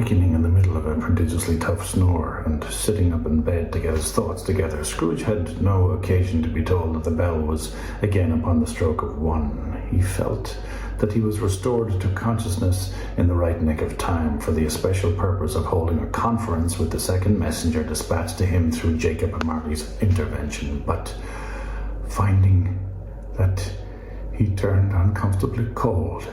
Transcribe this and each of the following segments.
awakening in the middle of a prodigiously tough snore and sitting up in bed to get his thoughts together, Scrooge had no occasion to be told that the bell was again upon the stroke of 1. He felt that he was restored to consciousness in the right nick of time for the especial purpose of holding a conference with the second messenger dispatched to him through Jacob Marley's intervention, but finding that he turned uncomfortably cold.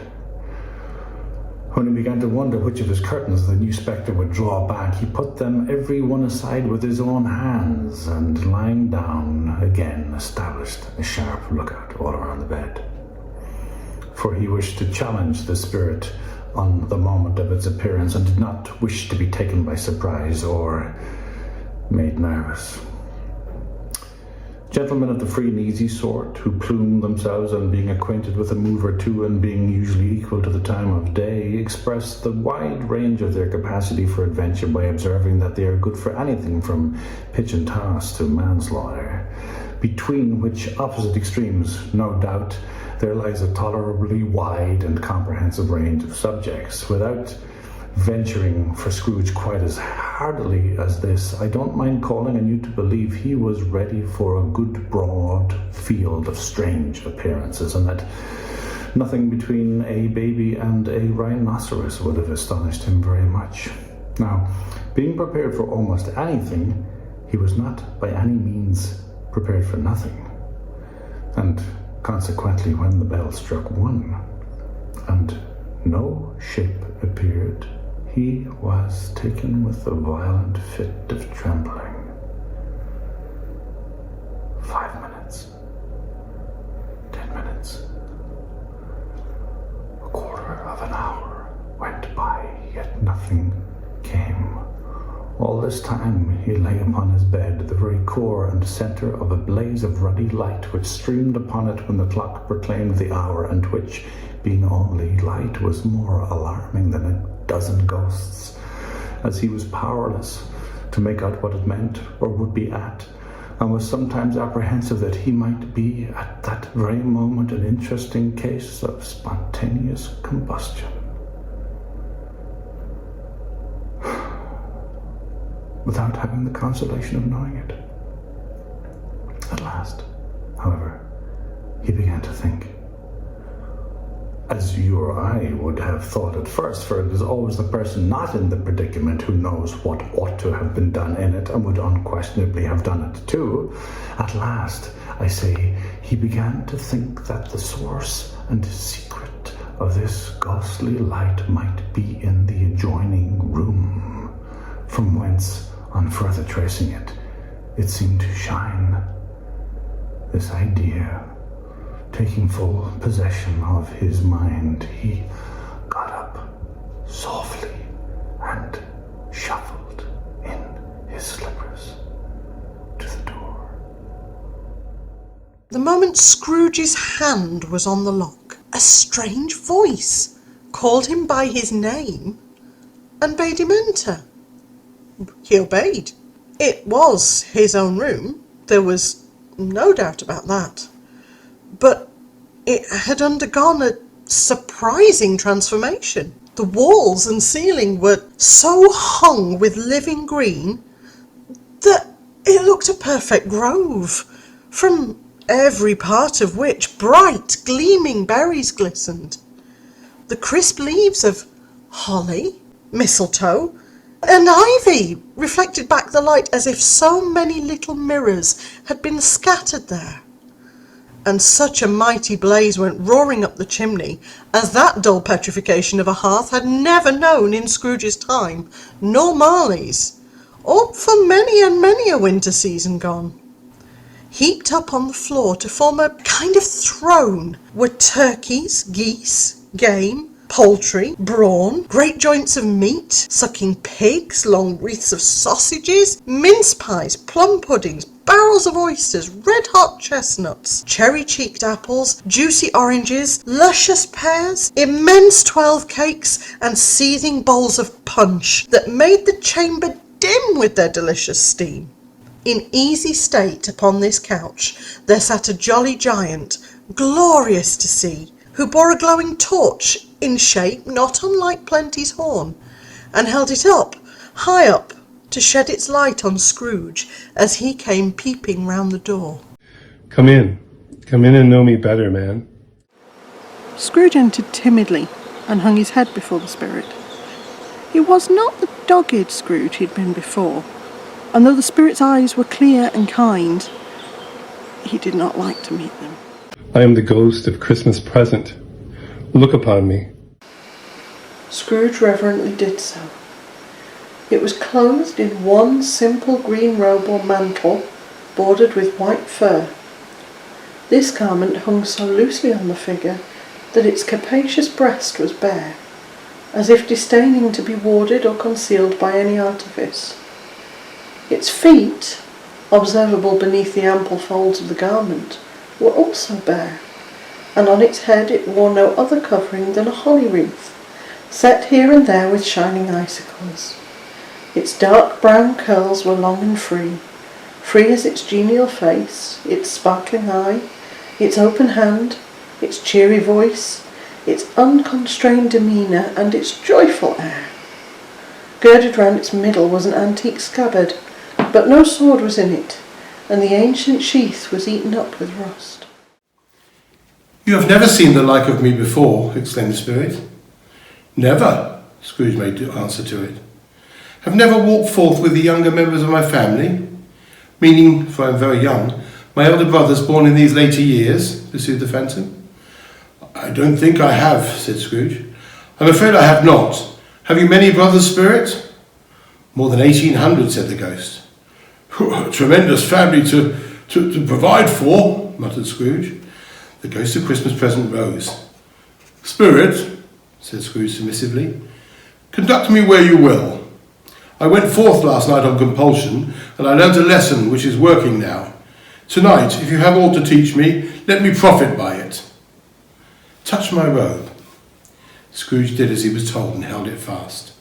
When he began to wonder which of his curtains the new spectre would draw back, he put them every one aside with his own hands, and lying down again established a sharp lookout all around the bed. For he wished to challenge the spirit on the moment of its appearance, and did not wish to be taken by surprise or made nervous. Gentlemen of the free and easy sort, who plume themselves on being acquainted with a move or two and being usually equal to the time of day, express the wide range of their capacity for adventure by observing that they are good for anything from pitch and toss to manslaughter, between which opposite extremes, no doubt, there lies a tolerably wide and comprehensive range of subjects. Without venturing for Scrooge quite as hardily as this, I don't mind calling on you to believe he was ready for a good broad field of strange appearances, and that nothing between a baby and a rhinoceros would have astonished him very much. Now, being prepared for almost anything, he was not by any means prepared for nothing, and consequently when the bell struck 1 and no shape appeared, he was taken with a violent fit of trembling. 5 minutes, 10 minutes, a quarter of an hour went by, yet nothing came. All this time he lay upon his bed, the very core and centre of a blaze of ruddy light which streamed upon it when the clock proclaimed the hour, and which, being only light, was more alarming than a dozen ghosts, as he was powerless to make out what it meant or would be at, and was sometimes apprehensive that he might be at that very moment an interesting case of spontaneous combustion. Without having the consolation of knowing it. At last, however, he began to think, as you or I would have thought at first, for it is always the person not in the predicament who knows what ought to have been done in it, and would unquestionably have done it too. At last, I say, he began to think that the source and secret of this ghostly light might be in the adjoining room, from whence, on further tracing it, it seemed to shine. This idea taking full possession of his mind, he got up softly and shuffled in his slippers to the door. The moment Scrooge's hand was on the lock, a strange voice called him by his name and bade him enter. He obeyed. It was his own room, there was no doubt about that. But it had undergone a surprising transformation. The walls and ceiling were so hung with living green that it looked a perfect grove, from every part of which bright, gleaming berries glistened. The crisp leaves of holly, mistletoe, and ivy reflected back the light as if so many little mirrors had been scattered there. And such a mighty blaze went roaring up the chimney as that dull petrification of a hearth had never known in Scrooge's time, nor Marley's, or for many and many a winter season gone. Heaped up on the floor to form a kind of throne were turkeys, geese, game, poultry, brawn, great joints of meat, sucking pigs, long wreaths of sausages, mince pies, plum puddings, barrels of oysters, red-hot chestnuts, cherry-cheeked apples, juicy oranges, luscious pears, immense 12 cakes, and seething bowls of punch that made the chamber dim with their delicious steam. In easy state upon this couch there sat a jolly giant, glorious to see, who bore a glowing torch in shape not unlike Plenty's horn, and held it up, high up, to shed its light on Scrooge as he came peeping round the door. Come in. Come in and know me better, man. Scrooge entered timidly and hung his head before the spirit. He was not the dogged Scrooge he'd been before, and though the spirit's eyes were clear and kind, he did not like to meet them. I am the ghost of Christmas present. Look upon me. Scrooge reverently did so. It was clothed in one simple green robe or mantle, bordered with white fur. This garment hung so loosely on the figure that its capacious breast was bare, as if disdaining to be warded or concealed by any artifice. Its feet, observable beneath the ample folds of the garment, were also bare, and on its head it wore no other covering than a holly wreath, set here and there with shining icicles. Its dark brown curls were long and free as its genial face, its sparkling eye, its open hand, its cheery voice, its unconstrained demeanour, and its joyful air. Girded round its middle was an antique scabbard, but no sword was in it, and the ancient sheath was eaten up with rust. "You have never seen the like of me before," exclaimed the spirit. "Never," Scrooge made answer to it. "Have never walked forth with the younger members of my family? Meaning, for I am very young, my elder brothers born in these later years," pursued the phantom. "I don't think I have," said Scrooge. "I'm afraid I have not. Have you many brothers, spirit?" "More than 1,800, said the ghost. "A tremendous family to provide for," muttered Scrooge. The ghost of Christmas present rose. "Spirit," said Scrooge submissively, "conduct me where you will. I went forth last night on compulsion, and I learnt a lesson which is working now. Tonight, if you have aught to teach me, let me profit by it." "Touch my robe." Scrooge did as he was told and held it fast.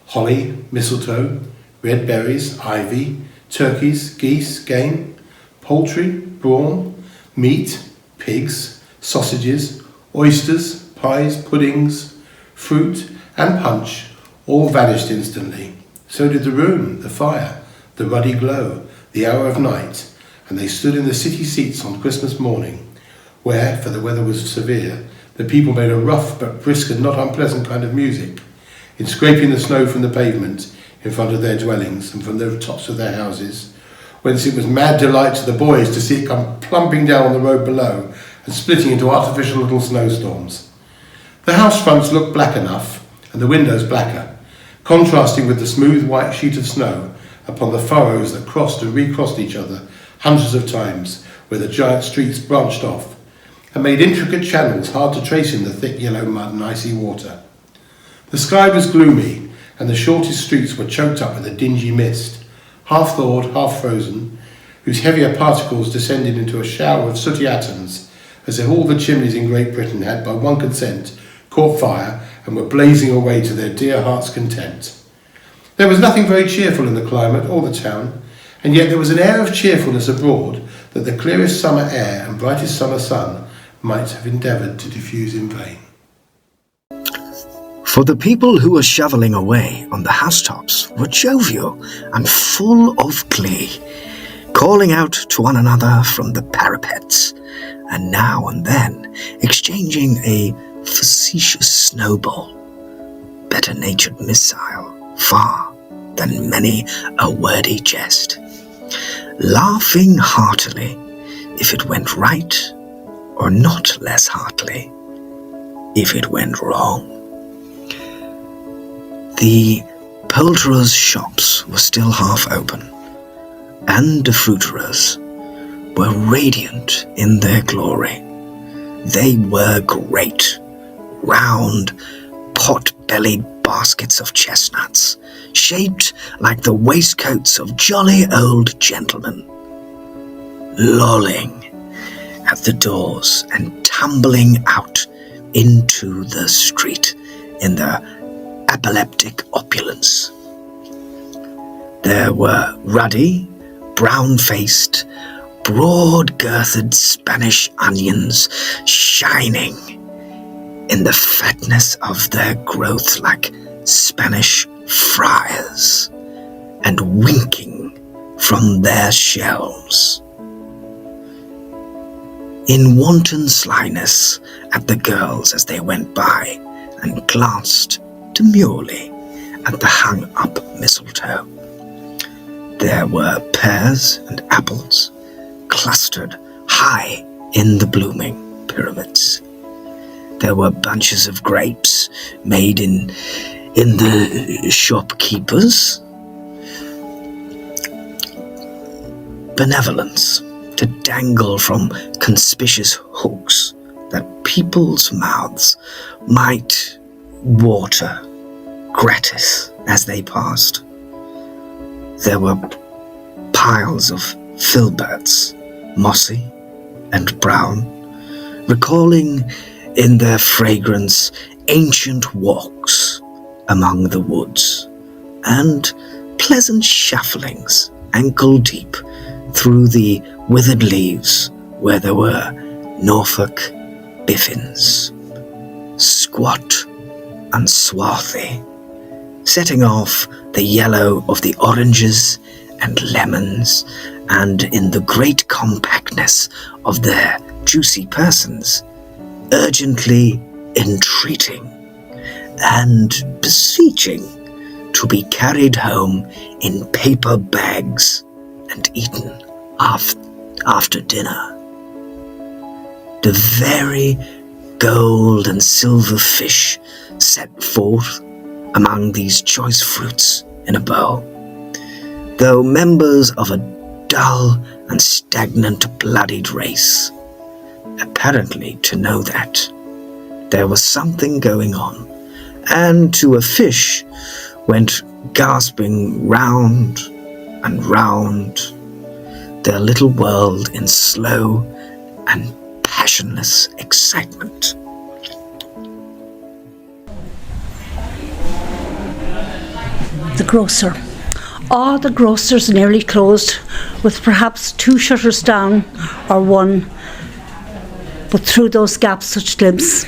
Holly, mistletoe, red berries, ivy, turkeys, geese, game, poultry, brawn, meat, pigs, sausages, oysters, pies, puddings, fruit, and punch all vanished instantly. So did the room, the fire, the ruddy glow, the hour of night, and they stood in the city seats on Christmas morning, where, for the weather was severe, the people made a rough but brisk and not unpleasant kind of music, in scraping the snow from the pavement in front of their dwellings and from the tops of their houses, whence it was mad delight to the boys to see it come plumping down on the road below and splitting into artificial little snowstorms. The house fronts looked black enough, and the windows blacker, contrasting with the smooth white sheet of snow upon the furrows that crossed and recrossed each other hundreds of times, where the giant streets branched off and made intricate channels hard to trace in the thick yellow mud and icy water. The sky was gloomy, and the shortest streets were choked up with a dingy mist, half thawed, half frozen, whose heavier particles descended into a shower of sooty atoms, as if all the chimneys in Great Britain had by one consent caught fire and were blazing away to their dear heart's content. There was nothing very cheerful in the climate or the town, and yet there was an air of cheerfulness abroad that the clearest summer air and brightest summer sun might have endeavoured to diffuse in vain. For the people who were shoveling away on the housetops were jovial and full of glee, calling out to one another from the parapets, and now and then exchanging a facetious snowball, better-natured missile far than many a wordy jest, laughing heartily if it went right, or not less heartily if it went wrong. The poulterers' shops were still half open, and the fruiterers were radiant in their glory. They were great, round, pot-bellied baskets of chestnuts, shaped like the waistcoats of jolly old gentlemen, lolling at the doors and tumbling out into the street in their epileptic opulence. There were ruddy, brown-faced, broad-girthed Spanish onions shining in the fatness of their growth like Spanish friars and winking from their shelves. In wanton slyness at the girls as they went by and glanced demurely at the hung-up mistletoe. There were pears and apples clustered high in the blooming pyramids. There were bunches of grapes made in the shopkeepers' benevolence to dangle from conspicuous hooks that people's mouths might water gratis as they passed. There were piles of filberts, mossy and brown, recalling in their fragrance ancient walks among the woods, and pleasant shufflings ankle-deep through the withered leaves where there were Norfolk biffins, squat and swarthy, setting off the yellow of the oranges and lemons, and in the great compactness of their juicy persons, urgently entreating and beseeching to be carried home in paper bags and eaten after dinner. The very gold and silver fish set forth among these choice fruits in a bowl, though members of a dull and stagnant bloodied race, apparently to know that there was something going on, and to a fish went gasping round and round their little world in slow and passionless excitement. The grocer. All the grocers nearly closed, with perhaps 2 shutters down or 1, but through those gaps such glimpse.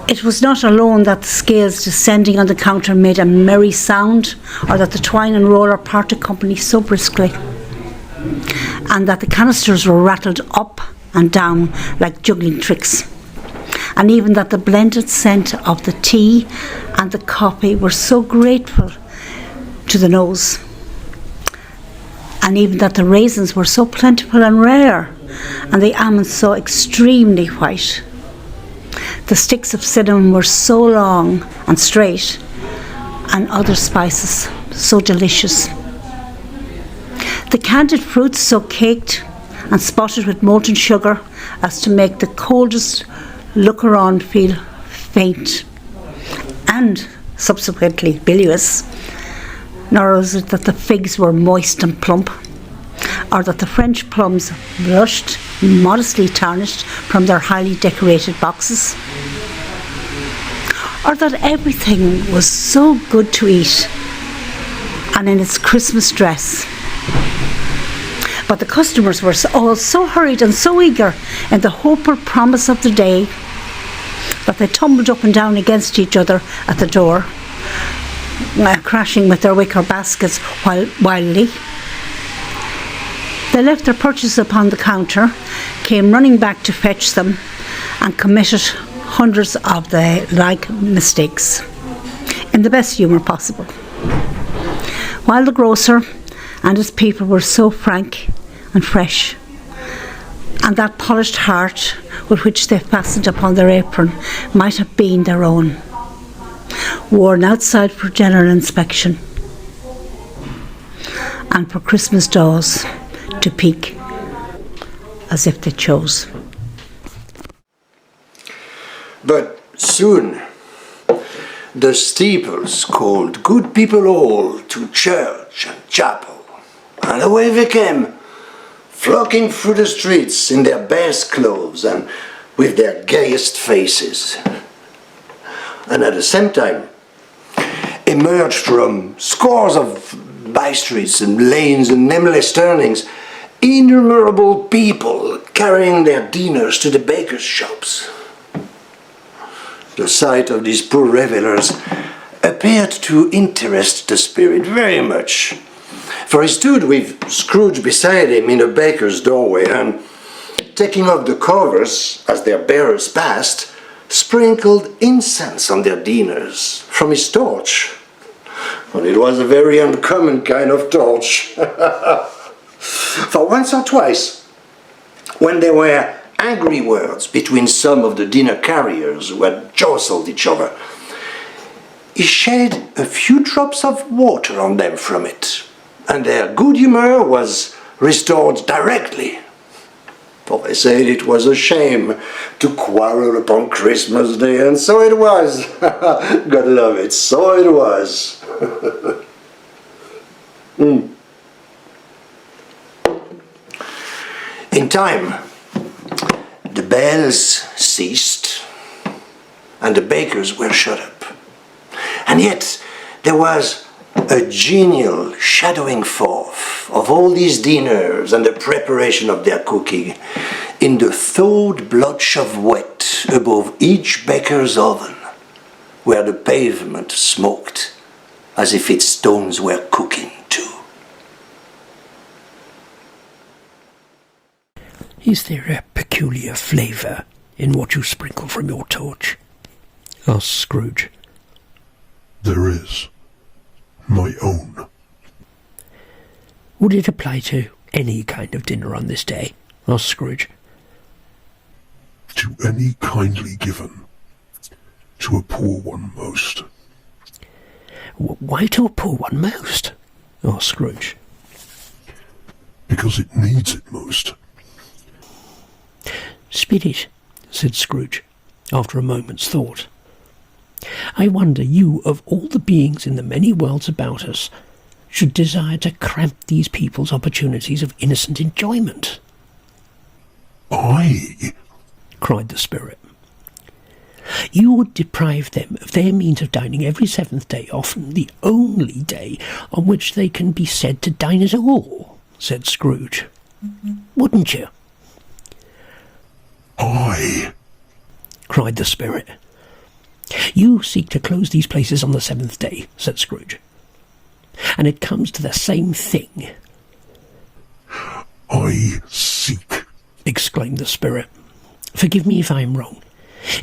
It was not alone that the scales descending on the counter made a merry sound, or that the twine and roller parted company so briskly, and that the canisters were rattled up and down like juggling tricks, and even that the blended scent of the tea and the coffee were so grateful to the nose, and even that the raisins were so plentiful and rare, and the almonds so extremely white. The sticks of cinnamon were so long and straight, and other spices so delicious. The candied fruits so caked and spotted with molten sugar as to make the coldest looker-on feel faint and subsequently bilious. Nor was it that the figs were moist and plump, or that the French plums blushed, modestly tarnished from their highly decorated boxes, or that everything was so good to eat and in its Christmas dress. But the customers were all so hurried and so eager in the hope or promise of the day that they tumbled up and down against each other at the door, crashing with their wicker baskets wildly. They left their purchases upon the counter, came running back to fetch them, and committed hundreds of the like mistakes in the best humour possible. While the grocer and his people were so frank and fresh, and that polished heart with which they fastened upon their apron might have been their own, worn outside for general inspection, and for Christmas dolls to peek as if they chose. But soon the steeples called good people all to church and chapel, and away they came, flocking through the streets in their best clothes and with their gayest faces. And at the same time emerged from scores of by streets and lanes and nameless turnings innumerable people carrying their dinners to the bakers' shops. The sight of these poor revellers appeared to interest the spirit very much, for he stood with Scrooge beside him in the baker's doorway and, taking off the covers as their bearers passed, sprinkled incense on their dinners from his torch. Well, it was a very uncommon kind of torch. For once or twice, when there were angry words between some of the dinner carriers who had jostled each other, he shed a few drops of water on them from it, and their good humour was restored directly. For they said it was a shame to quarrel upon Christmas Day, and so it was. God love it, so it was. In time, the bells ceased, and the bakers were shut up. And yet there was a genial shadowing forth of all these dinners and the preparation of their cooking in the thawed blotch of wet above each baker's oven, where the pavement smoked as if its stones were cooking too. Is there a peculiar flavour in what you sprinkle from your torch? Asked Scrooge. There is. My own. Would it apply to any kind of dinner on this day? Asked Scrooge. To any kindly given. To a poor one most. Why to a poor one most? Asked Scrooge. Because it needs it most. Spirit, said Scrooge, after a moment's thought. I wonder you, of all the beings in the many worlds about us, should desire to cramp these people's opportunities of innocent enjoyment. I? Cried the spirit. You would deprive them of their means of dining every seventh day, often the only day on which they can be said to dine at all, said Scrooge. Wouldn't you? I? Cried the spirit. You seek to close these places on the seventh day, said Scrooge. And it comes to the same thing. I seek, exclaimed the spirit. Forgive me if I am wrong.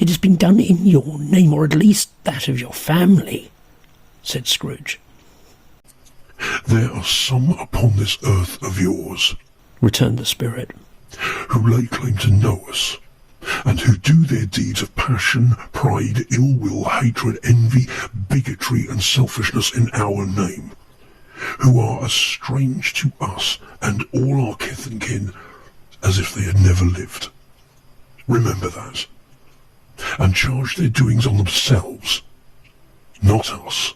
It has been done in your name, or at least that of your family, said Scrooge. There are some upon this earth of yours, returned the spirit, who lay claim to know us, and who do their deeds of passion, pride, ill will, hatred, envy, bigotry, and selfishness in our name, who are as strange to us and all our kith and kin as if they had never lived. Remember that, and charge their doings on themselves, not us.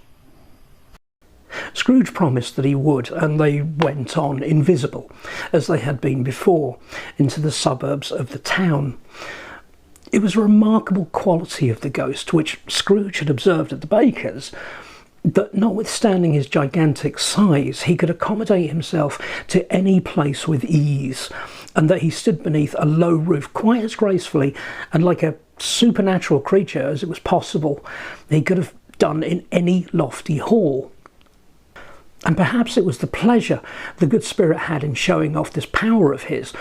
Scrooge promised that he would, and they went on invisible, as they had been before, into the suburbs of the town. It was a remarkable quality of the ghost, which Scrooge had observed at the baker's, that notwithstanding his gigantic size, he could accommodate himself to any place with ease, and that he stood beneath a low roof quite as gracefully and like a supernatural creature as it was possible he could have done in any lofty hall. And perhaps it was the pleasure the good spirit had in showing off this power of his,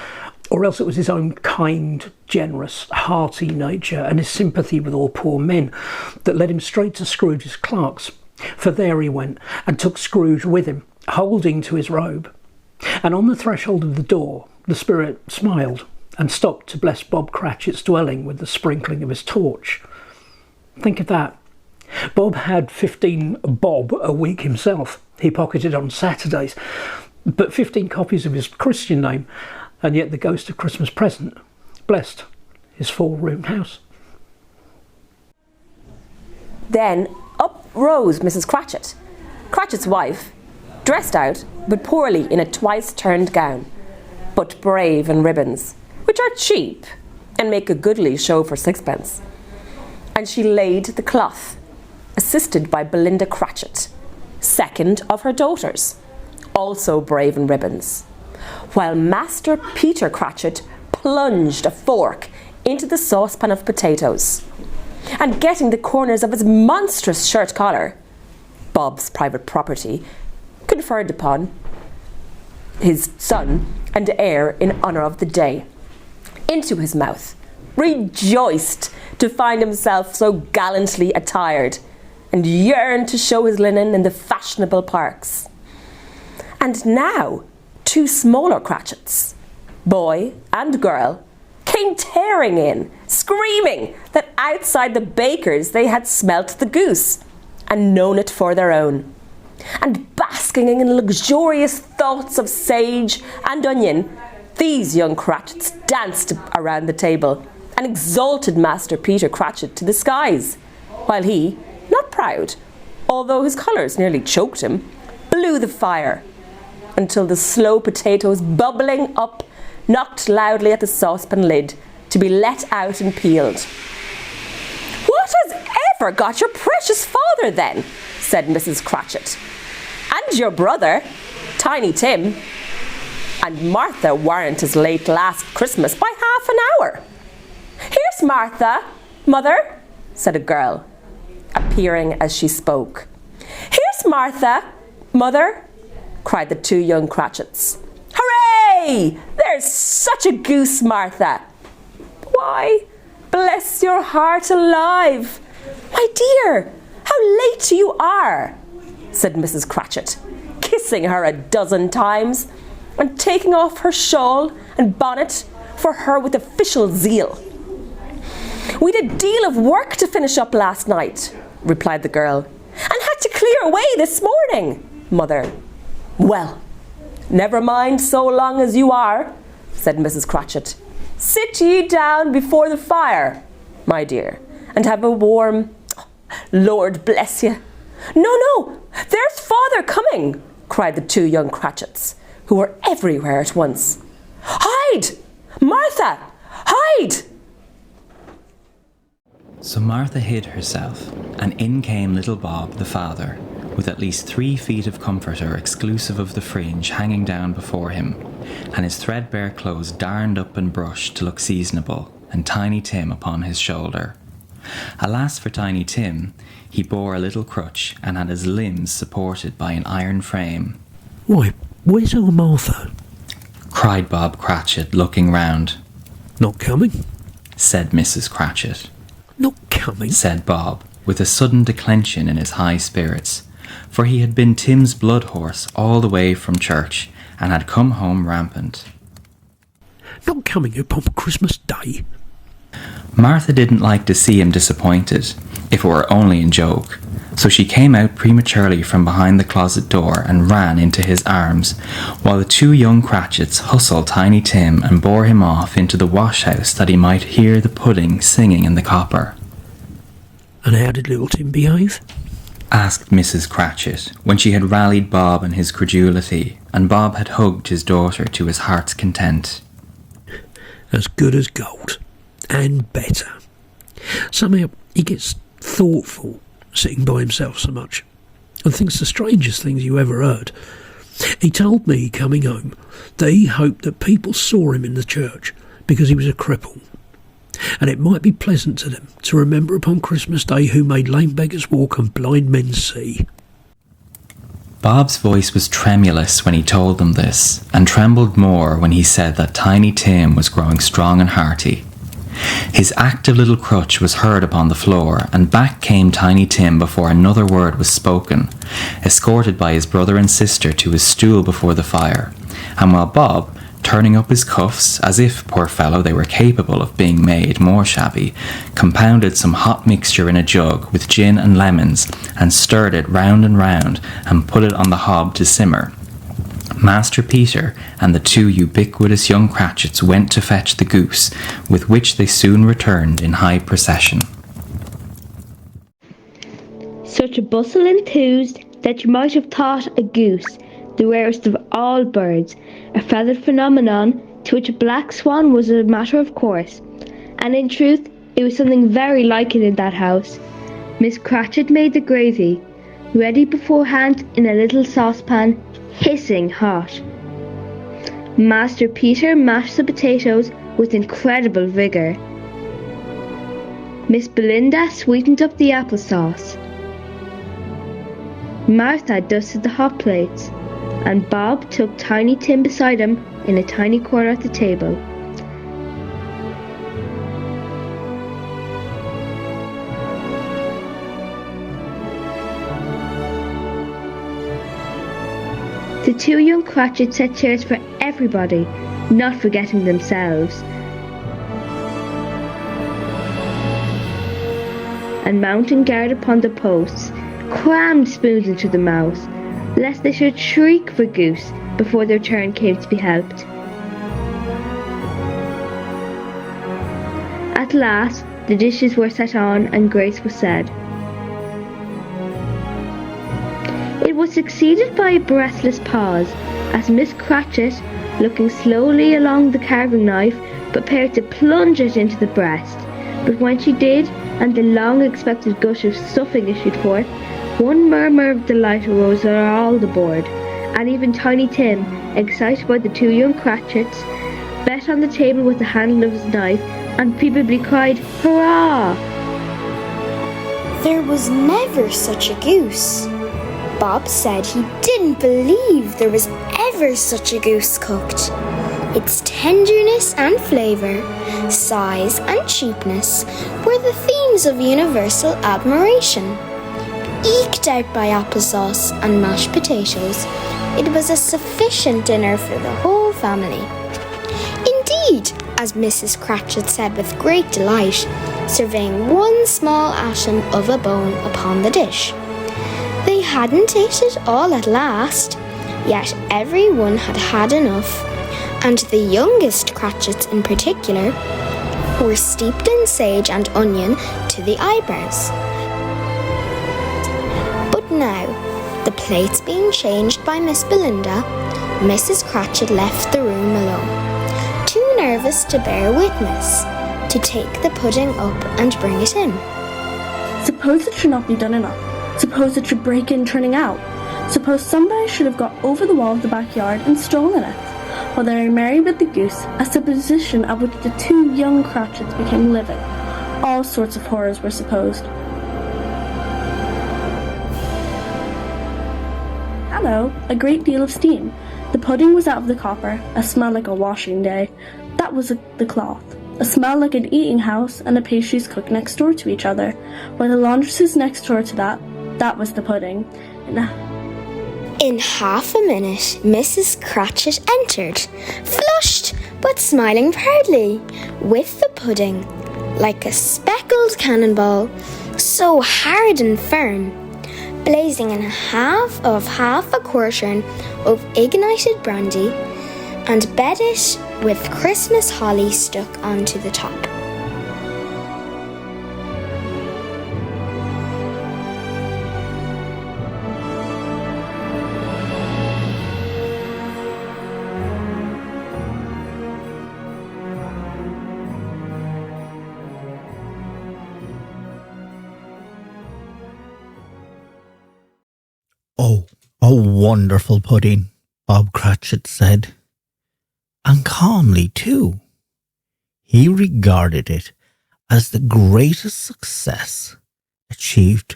or else it was his own kind, generous, hearty nature and his sympathy with all poor men that led him straight to Scrooge's clerks. For there he went and took Scrooge with him, holding to his robe. And on the threshold of the door, the spirit smiled and stopped to bless Bob Cratchit's dwelling with the sprinkling of his torch. Think of that. Bob had 15 bob a week himself. He pocketed on Saturdays, but 15 copies of his Christian name, and yet the ghost of Christmas present blessed his 4-roomed house. Then up rose Mrs. Cratchit, Cratchit's wife, dressed out, but poorly in a twice-turned gown, but brave in ribbons, which are cheap and make a goodly show for sixpence. And she laid the cloth, assisted by Belinda Cratchit, second of her daughters, also brave in ribbons, while Master Peter Cratchit plunged a fork into the saucepan of potatoes, and getting the corners of his monstrous shirt collar, Bob's private property, conferred upon his son and heir in honour of the day, into his mouth, rejoiced to find himself so gallantly attired, and yearned to show his linen in the fashionable parks. And now 2 smaller Cratchits, boy and girl, came tearing in, screaming that outside the baker's they had smelt the goose and known it for their own. And basking in luxurious thoughts of sage and onion, these young Cratchits danced around the table and exalted Master Peter Cratchit to the skies, while he, not proud, although his colours nearly choked him, blew the fire until the slow potatoes bubbling up knocked loudly at the saucepan lid to be let out and peeled. "What has ever got your precious father then?" said Mrs. Cratchit. "And your brother, Tiny Tim? And Martha weren't as late last Christmas by half an hour." "Here's Martha, mother," said a girl, appearing as she spoke. "Here's Martha, mother," cried the 2 young Cratchits. "Hooray! There's such a goose, Martha." "Why, bless your heart alive, my dear, how late you are," said Mrs. Cratchit, kissing her a dozen times and taking off her shawl and bonnet for her with official zeal. "We'd a deal of work to finish up last night," replied the girl, "and had to clear away this morning, mother." "Well, never mind so long as you are," said Mrs. Cratchit. "Sit ye down before the fire, my dear, and have a warm—" "Lord bless you! No, there's father coming," cried the 2 young Cratchits, who were everywhere at once. "Hide! Martha, hide!" So Martha hid herself, and in came little Bob, the father, with at least 3 feet of comforter exclusive of the fringe hanging down before him, and his threadbare clothes darned up and brushed to look seasonable, and Tiny Tim upon his shoulder. Alas for Tiny Tim, he bore a little crutch and had his limbs supported by an iron frame. "Why, where's our Martha?" cried Bob Cratchit, looking round. "Not coming?" said Mrs. Cratchit. "Not coming?" said Bob, with a sudden declension in his high spirits, for he had been Tim's blood horse all the way from church, and had come home rampant. "Not coming upon Christmas Day?" Martha didn't like to see him disappointed, if it were only in joke, so she came out prematurely from behind the closet door and ran into his arms, while the 2 young Cratchits hustled Tiny Tim and bore him off into the wash-house that he might hear the pudding singing in the copper. "And how did little Tim behave?" asked Mrs. Cratchit, when she had rallied Bob in his credulity, and Bob had hugged his daughter to his heart's content. "As good as gold, and better. Somehow he gets thoughtful, sitting by himself so much, and thinks the strangest things you ever heard. He told me, coming home, that he hoped that people saw him in the church because he was a cripple, and it might be pleasant to them to remember upon Christmas Day who made lame beggars walk and blind men see." Bob's voice was tremulous when he told them this, and trembled more when he said that Tiny Tim was growing strong and hearty. His active little crutch was heard upon the floor, and back came Tiny Tim before another word was spoken, escorted by his brother and sister to his stool before the fire, and while Bob, turning up his cuffs, as if, poor fellow, they were capable of being made more shabby, compounded some hot mixture in a jug with gin and lemons, and stirred it round and round, and put it on the hob to simmer, Master Peter and the 2 ubiquitous young Cratchits went to fetch the goose, with which they soon returned in high procession. Such a bustle enthused that you might have thought a goose, the rarest of all birds, a feathered phenomenon to which a black swan was a matter of course, and in truth it was something very like it in that house. Miss Cratchit made the gravy, ready beforehand in a little saucepan, hissing hot. Master Peter mashed the potatoes with incredible vigour. Miss Belinda sweetened up the applesauce. Martha dusted the hot plates, and Bob took Tiny Tim beside him in a tiny corner at the table. The two young Cratchits set chairs for everybody, not forgetting themselves, and mounting guard upon the posts, crammed spoons into their mouths, lest they should shriek for goose before their turn came to be helped. At last, the dishes were set on and grace was said. It was succeeded by a breathless pause, as Miss Cratchit, looking slowly along the carving knife, prepared to plunge it into the breast. But when she did, and the long-expected gush of stuffing issued forth, one murmur of delight arose on all the board, and even Tiny Tim, excited by the two young Cratchits, bet on the table with the handle of his knife, and feebly cried, "Hurrah!" There was never such a goose. Bob said he didn't believe there was ever such a goose cooked. Its tenderness and flavour, size and cheapness were the themes of universal admiration. Eked out by applesauce and mashed potatoes, it was a sufficient dinner for the whole family. Indeed, as Mrs. Cratchit said with great delight, surveying one small ashen of a bone upon the dish, they hadn't ate it all at last, yet every one had had enough, and the youngest Cratchits in particular were steeped in sage and onion to the eyebrows. But now, the plates being changed by Miss Belinda, Mrs. Cratchit left the room alone, too nervous to bear witness, to take the pudding up and bring it in. Suppose it should not be done enough. Suppose it should break in turning out. Suppose somebody should have got over the wall of the backyard and stolen it, while they were merry with the goose, a supposition of which the two young Cratchits became living. All sorts of horrors were supposed. Hello, a great deal of steam. The pudding was out of the copper, a smell like a washing day. That was the cloth. A smell like an eating house and a pastries cooked next door to each other, while the laundress is next door to that was the pudding. In half a minute, Mrs. Cratchit entered, flushed but smiling proudly, with the pudding, like a speckled cannonball, so hard and firm, blazing in half a quartern of ignited brandy, and bedded with Christmas holly stuck onto the top. "Oh, a wonderful pudding," Bob Cratchit said. And calmly, too. He regarded it as the greatest success achieved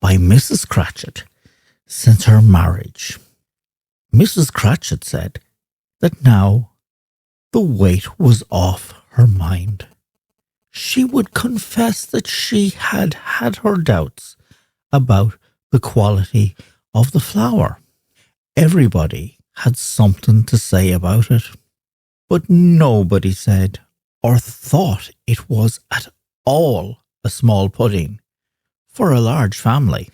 by Mrs. Cratchit since her marriage. Mrs. Cratchit said that now the weight was off her mind. She would confess that she had had her doubts about the quality of the flour. Everybody had something to say about it, but nobody said or thought it was at all a small pudding for a large family.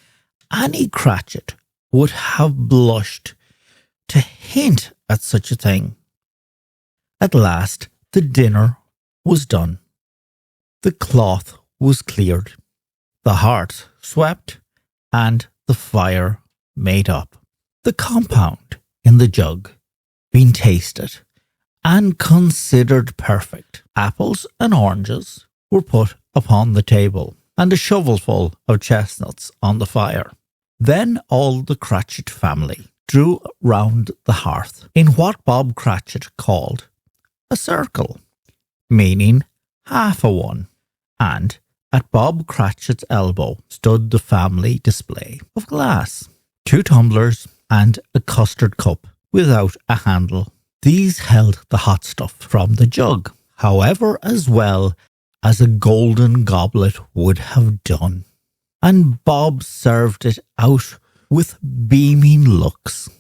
Any Cratchit would have blushed to hint at such a thing. At last the dinner was done. The cloth was cleared, the hearth swept, and the fire made up. The compound in the jug being tasted and considered perfect. Apples and oranges were put upon the table, and a shovelful of chestnuts on the fire. Then all the Cratchit family drew round the hearth in what Bob Cratchit called a circle, meaning half a one, and at Bob Cratchit's elbow stood the family display of glass. 2 tumblers, and a custard cup without a handle. These held the hot stuff from the jug, however, as well as a golden goblet would have done. And Bob served it out with beaming looks,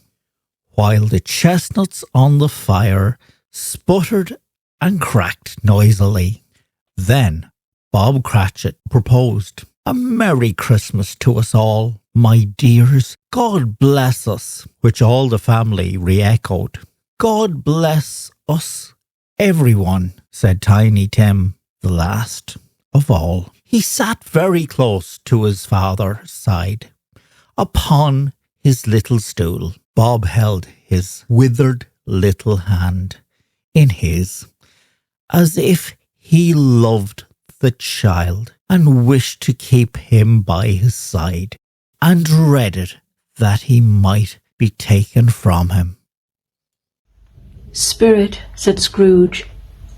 while the chestnuts on the fire sputtered and cracked noisily. Then Bob Cratchit proposed, "A Merry Christmas to us all, my dears. God bless us," which all the family re-echoed. "God bless us, everyone," said Tiny Tim, the last of all. He sat very close to his father's side, upon his little stool. Bob held his withered little hand in his, as if he loved the child and wished to keep him by his side, and dreaded that he might be taken from him. "Spirit," said Scrooge,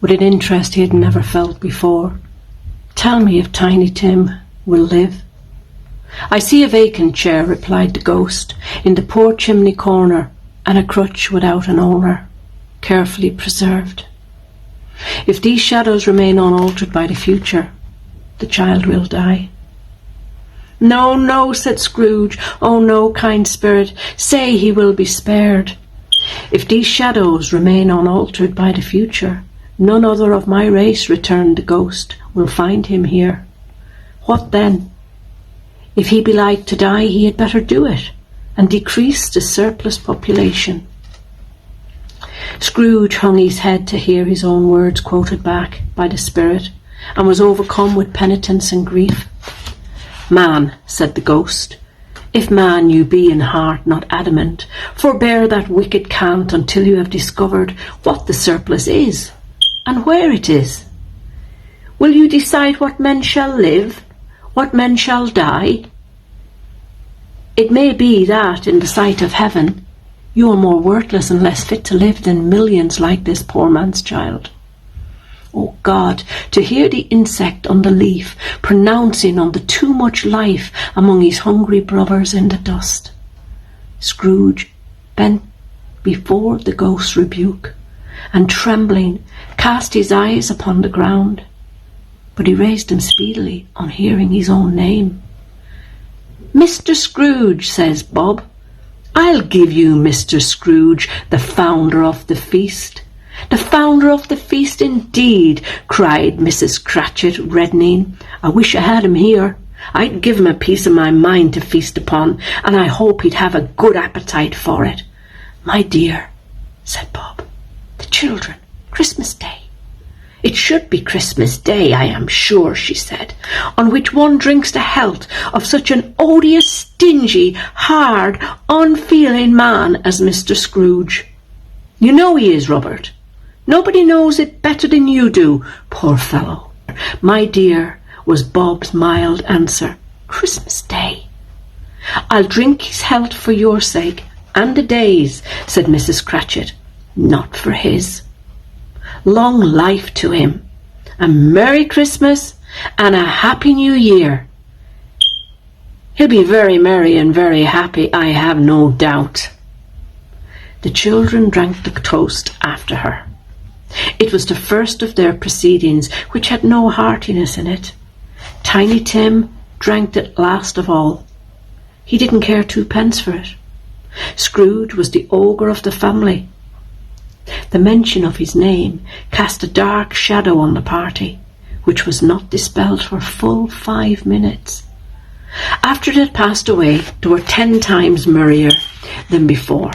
with an interest he had never felt before, "tell me if Tiny Tim will live." "I see a vacant chair," replied the ghost, "in the poor chimney corner, and a crutch without an owner, carefully preserved. If these shadows remain unaltered by the future, the child will die." "No, no," said Scrooge. "Oh no, kind spirit, say he will be spared. If these shadows remain unaltered by the future, none other of my race," returned the ghost, "will find him here. What then? If he be like to die, he had better do it, and decrease the surplus population." Scrooge hung his head to hear his own words quoted back by the spirit, and was overcome with penitence and grief. "Man," said the ghost, "if man you be in heart, not adamant, forbear that wicked cant until you have discovered what the surplus is, and where it is. Will you decide what men shall live, what men shall die? It may be that, in the sight of heaven, you are more worthless and less fit to live than millions like this poor man's child. O God, to hear the insect on the leaf pronouncing on the too much life among his hungry brothers in the dust." Scrooge bent before the ghost's rebuke, and trembling cast his eyes upon the ground, but he raised them speedily on hearing his own name. "Mr. Scrooge," says Bob. "I'll give you Mr. Scrooge, the founder of the feast." "The founder of the feast, indeed," cried Mrs. Cratchit, reddening. "I wish I had him here. I'd give him a piece of my mind to feast upon, and I hope he'd have a good appetite for it." "My dear," said Bob, "the children, Christmas Day." "It should be Christmas Day, I am sure," she said, "on which one drinks the health of such an odious, stingy, hard, unfeeling man as Mr. Scrooge. You know he is, Robert. Nobody knows it better than you do, poor fellow." "My dear," was Bob's mild answer, "Christmas Day." "I'll drink his health for your sake, and the day's," said Mrs. Cratchit, "not for his. Long life to him, a Merry Christmas, and a Happy New Year. He'll be very merry and very happy, I have no doubt." The children drank the toast after her. It was the first of their proceedings, which had no heartiness in it. Tiny Tim drank it last of all. He didn't care 2 pence for it. Scrooge was the ogre of the family. The mention of his name cast a dark shadow on the party, which was not dispelled for full 5 minutes. After it had passed away, they were 10 times merrier than before,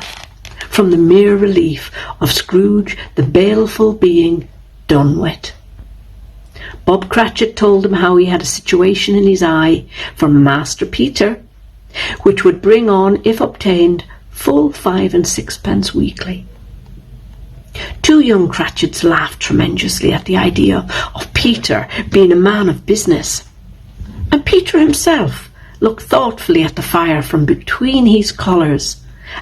from the mere relief of Scrooge, the baleful being, done with. Bob Cratchit told them how he had a situation in his eye for Master Peter, which would bring on, if obtained, full 5 and 6 pence weekly. 2 young Cratchits laughed tremendously at the idea of Peter being a man of business, and Peter himself looked thoughtfully at the fire from between his collars,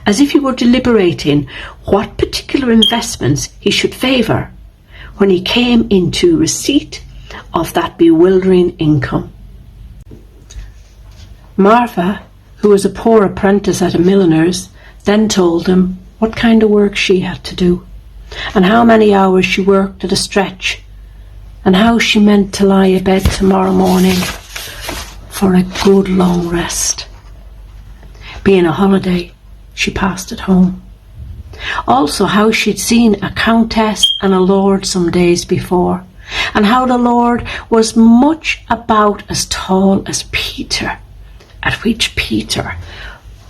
as if he were deliberating what particular investments he should favour when he came into receipt of that bewildering income. Martha who was a poor apprentice at a milliner's, then told him what kind of work she had to do, and how many hours she worked at a stretch, and how she meant to lie abed tomorrow morning for a good long rest. Being a holiday, she passed at home. Also how she'd seen a countess and a lord some days before, and how the lord was much about as tall as Peter, at which Peter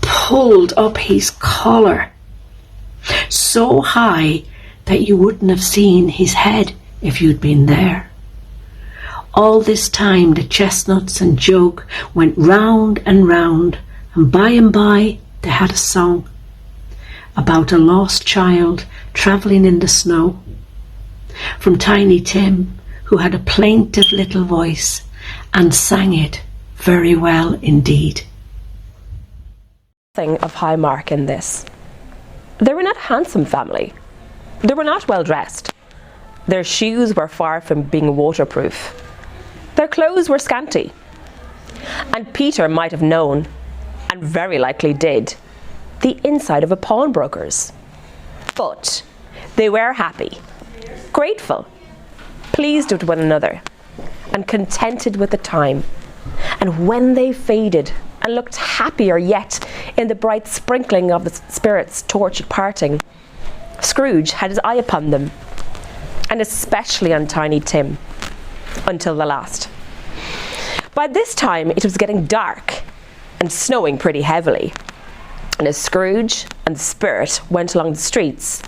pulled up his collar so high that you wouldn't have seen his head if you'd been there. All this time the chestnuts and jug went round, and by and by they had a song about a lost child travelling in the snow, from Tiny Tim, who had a plaintive little voice and sang it very well indeed. Nothing of high mark in this. They were not a handsome family. They were not well dressed. Their shoes were far from being waterproof. Their clothes were scanty. And Peter might have known, and very likely did, the inside of a pawnbroker's. But they were happy, grateful, pleased with one another, and contented with the time. And when they faded and looked happier yet in the bright sprinkling of the spirit's torch at parting, Scrooge had his eye upon them, and especially on Tiny Tim, until the last. By this time it was getting dark and snowing pretty heavily, and as Scrooge and the spirit went along the streets,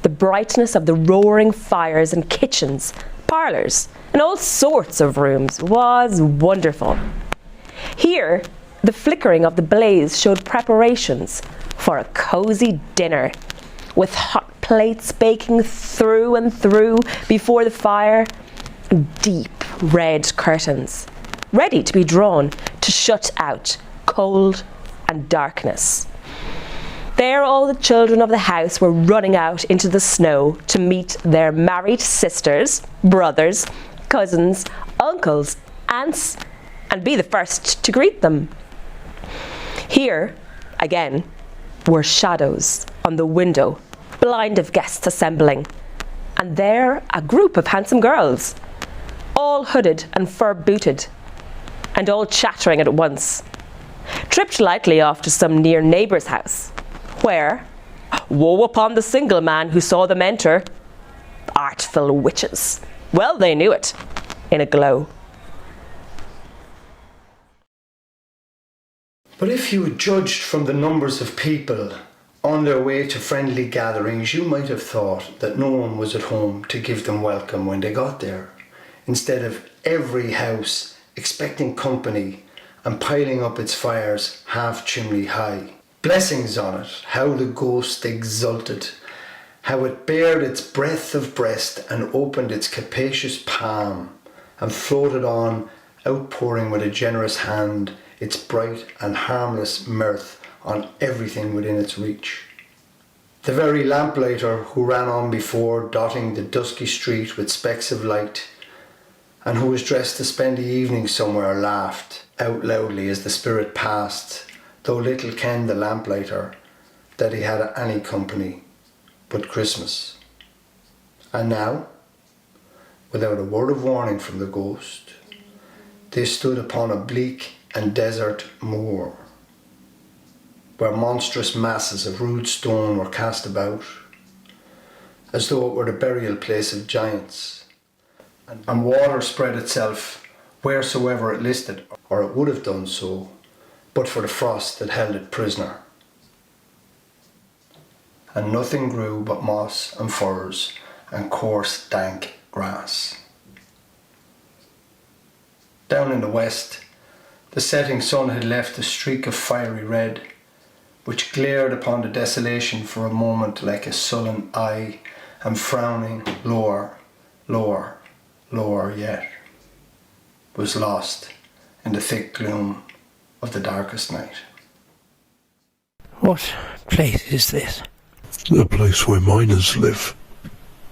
the brightness of the roaring fires and kitchens, parlours, and all sorts of rooms was wonderful. Here, the flickering of the blaze showed preparations for a cosy dinner, with hot plates baking through and through before the fire, and deep red curtains, ready to be drawn to shut out cold and darkness. There all the children of the house were running out into the snow to meet their married sisters, brothers, cousins, uncles, aunts, and be the first to greet them. Here, again, were shadows on the window, blind of guests assembling, and there a group of handsome girls, all hooded and fur-booted, and all chattering at once, tripped lightly off to some near neighbour's house, where, woe upon the single man who saw them enter. Artful witches! Well they knew it, in a glow. But if you judged from the numbers of people on their way to friendly gatherings, you might have thought that no one was at home to give them welcome when they got there, instead of every house expecting company and piling up its fires half chimney high. Blessings on it, how the ghost exulted, how it bared its breadth of breast and opened its capacious palm, and floated on, outpouring with a generous hand its bright and harmless mirth on everything within its reach. The very lamplighter who ran on before, dotting the dusky street with specks of light, and who was dressed to spend the evening somewhere, laughed out loudly as the spirit passed, though little kenned the lamplighter that he had any company but Christmas. And now, without a word of warning from the ghost, they stood upon a bleak and desert moor, where monstrous masses of rude stone were cast about, as though it were the burial place of giants, and water spread itself wheresoever it listed, or it would have done so, but for the frost that held it prisoner. And nothing grew but moss and furze and coarse dank grass. Down in the west, the setting sun had left a streak of fiery red, which glared upon the desolation for a moment like a sullen eye, and frowning lower, lower, lower yet, was lost in the thick gloom of the darkest night. What place is this? The place where miners live,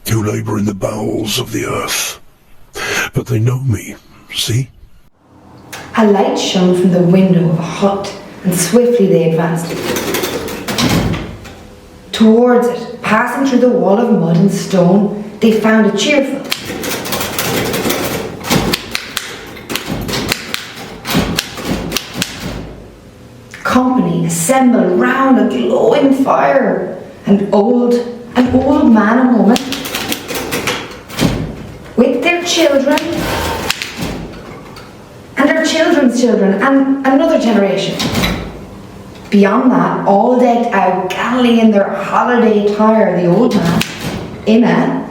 who labour in the bowels of the earth. But they know me, see? A light shone from the window of a hut and swiftly they advanced. Towards it, passing through the wall of mud and stone, they found it cheerful. Company assembled round a glowing fire. An old man and woman with their children and their children's children and another generation. Beyond that, all decked out gallantly in their holiday attire, the old man, in a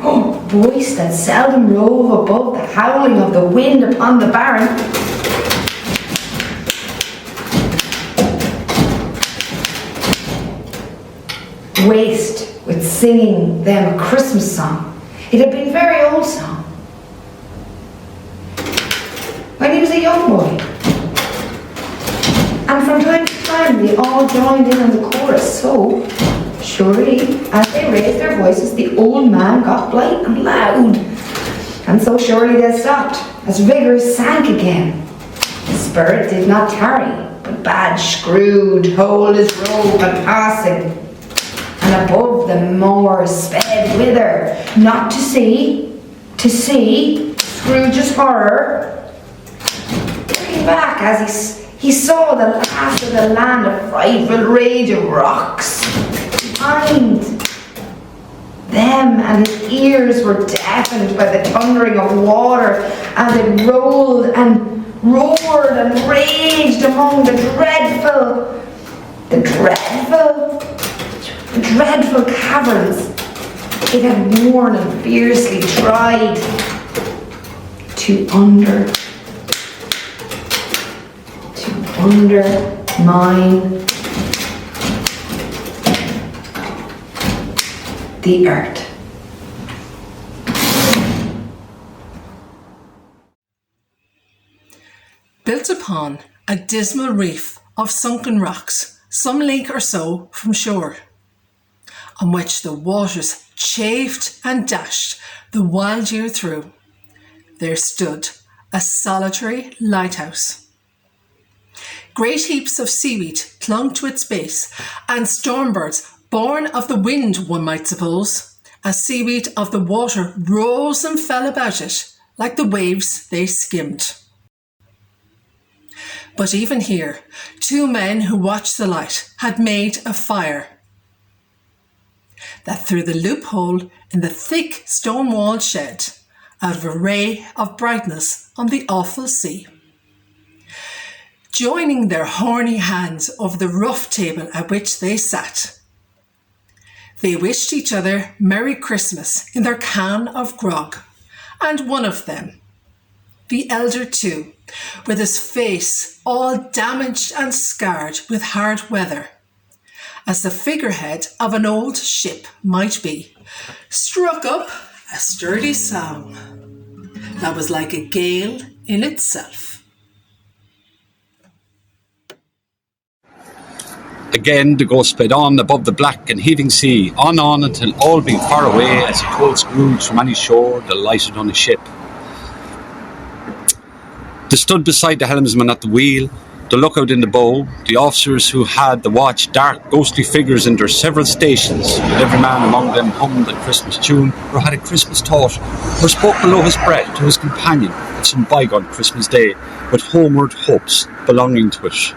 voice that seldom rove above the howling of the wind upon the barren, waste with singing them a Christmas song. It had been a very old song, when he was a young boy. And from time to time they all joined in on the chorus, so surely as they raised their voices the old man got light and loud, and so surely they stopped as vigour sank again. The spirit did not tarry, but bade Scrooge hold his robe and passing, and above the moor sped whither, not to see Scrooge's horror, looking back as he saw the last of the land of frightful rage of rocks behind them, and his ears were deafened by the thundering of water as it rolled and roared and raged among the dreadful caverns it had worn and fiercely tried to undermine the earth. Built upon a dismal reef of sunken rocks, some league or so from shore, on which the waters chafed and dashed the wild year through, there stood a solitary lighthouse. Great heaps of seaweed clung to its base, and stormbirds, born of the wind, one might suppose, as seaweed of the water rose and fell about it like the waves they skimmed. But even here, two men who watched the light had made a fire that through the loophole in the thick stone wall shed out of a ray of brightness on the awful sea. Joining their horny hands over the rough table at which they sat, they wished each other Merry Christmas in their can of grog, and one of them, the elder too, with his face all damaged and scarred with hard weather, as the figurehead of an old ship might be, struck up a sturdy song that was like a gale in itself. Again the ghost sped on above the black and heaving sea, on until all being far away, as he told Scrooge from any shore that lighted on a ship. They stood beside the helmsman at the wheel, the lookout in the bow, the officers who had the watch, dark ghostly figures in their several stations, with every man among them hummed a Christmas tune, or had a Christmas thought, or spoke below his breath to his companion at some bygone Christmas day, with homeward hopes belonging to it.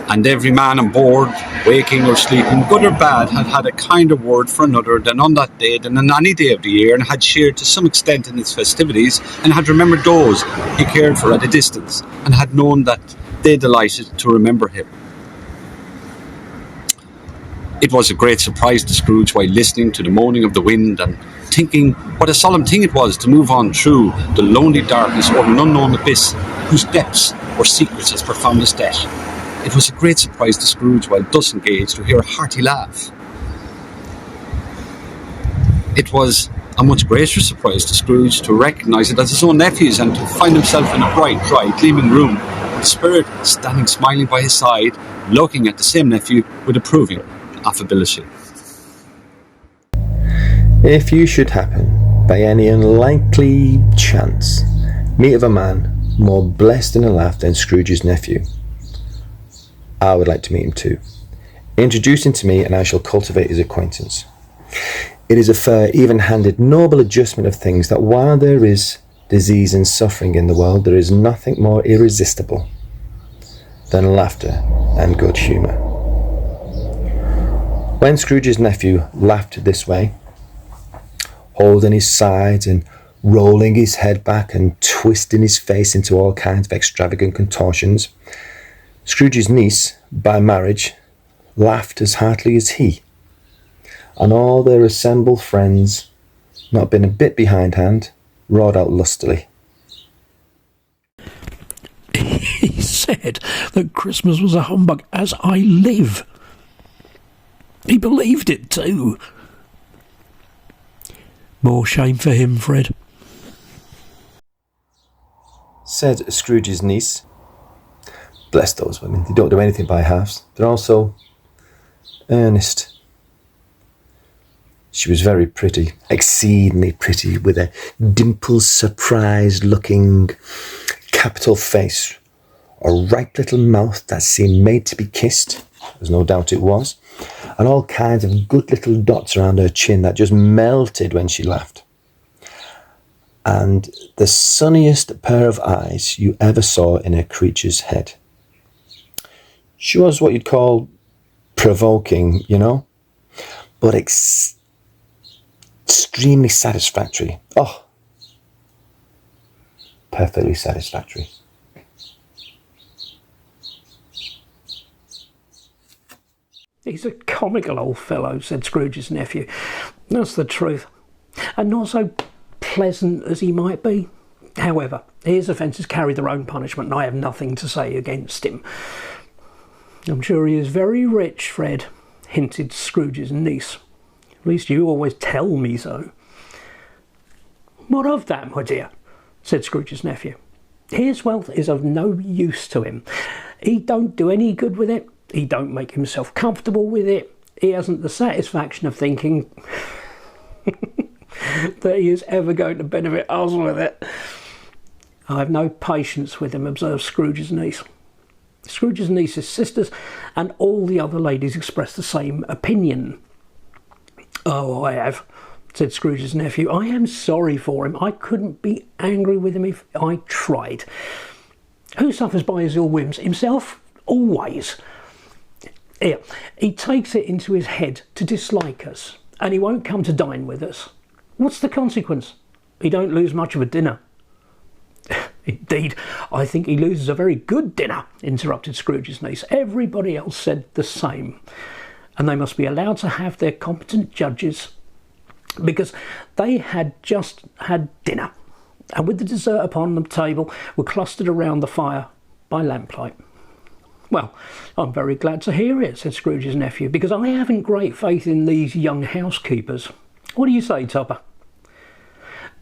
And every man on board, waking or sleeping, good or bad, had had a kinder word for another than on that day than on any day of the year, and had shared to some extent in its festivities, and had remembered those he cared for at a distance, and had known that they delighted to remember him. It was a great surprise to Scrooge while listening to the moaning of the wind and thinking what a solemn thing it was to move on through the lonely darkness over an unknown abyss whose depths were secrets as profound as death. It was a great surprise to Scrooge while thus engaged to hear a hearty laugh. It was a much greater surprise to Scrooge to recognise it as his own nephew's, and to find himself in a bright, dry, gleaming room, with the spirit standing smiling by his side, looking at the same nephew with approving affability. If you should happen, by any unlikely chance, meet of a man more blessed in a laugh than Scrooge's nephew, I would like to meet him too. Introduce him to me and I shall cultivate his acquaintance. It is a fair, even-handed, noble adjustment of things that while there is disease and suffering in the world, there is nothing more irresistible than laughter and good humour. When Scrooge's nephew laughed this way, holding his sides and rolling his head back and twisting his face into all kinds of extravagant contortions, Scrooge's niece, by marriage, laughed as heartily as he, and all their assembled friends, not being a bit behindhand, roared out lustily. He said that Christmas was a humbug, as I live. He believed it too. More shame for him, Fred, said Scrooge's niece. Bless those women, they don't do anything by halves. They're all so earnest. She was very pretty, exceedingly pretty, with a dimpled, surprised-looking capital face, a right little mouth that seemed made to be kissed, as no doubt it was, and all kinds of good little dots around her chin that just melted when she laughed. And the sunniest pair of eyes you ever saw in a creature's head. She was what you'd call provoking, you know, but extremely satisfactory. Oh, perfectly satisfactory. he's a comical old fellow, said Scrooge's nephew. That's the truth. And not so pleasant as he might be. However, his offences carry their own punishment, and I have nothing to say against him. I'm sure he is very rich, Fred, hinted Scrooge's niece. At least you always tell me so. What of that, my dear? Said Scrooge's nephew. His wealth is of no use to him. He don't do any good with it. He don't make himself comfortable with it. He hasn't the satisfaction of thinking that he is ever going to benefit us with it. I have no patience with him, observed Scrooge's niece. Scrooge's niece's sisters and all the other ladies expressed the same opinion. Oh, I have, said Scrooge's nephew. I am sorry for him. I couldn't be angry with him if I tried. Who suffers by his ill whims? Himself? Always. Here, he takes it into his head to dislike us, and he won't come to dine with us. What's the consequence? He don't lose much of a dinner. Indeed, I think he loses a very good dinner, interrupted Scrooge's niece. Everybody else said the same. And they must be allowed to have their competent judges, because they had just had dinner, and with the dessert upon the table were clustered around the fire by lamplight. Well, I'm very glad to hear it, said Scrooge's nephew, because I haven't great faith in these young housekeepers. What do you say, Topper?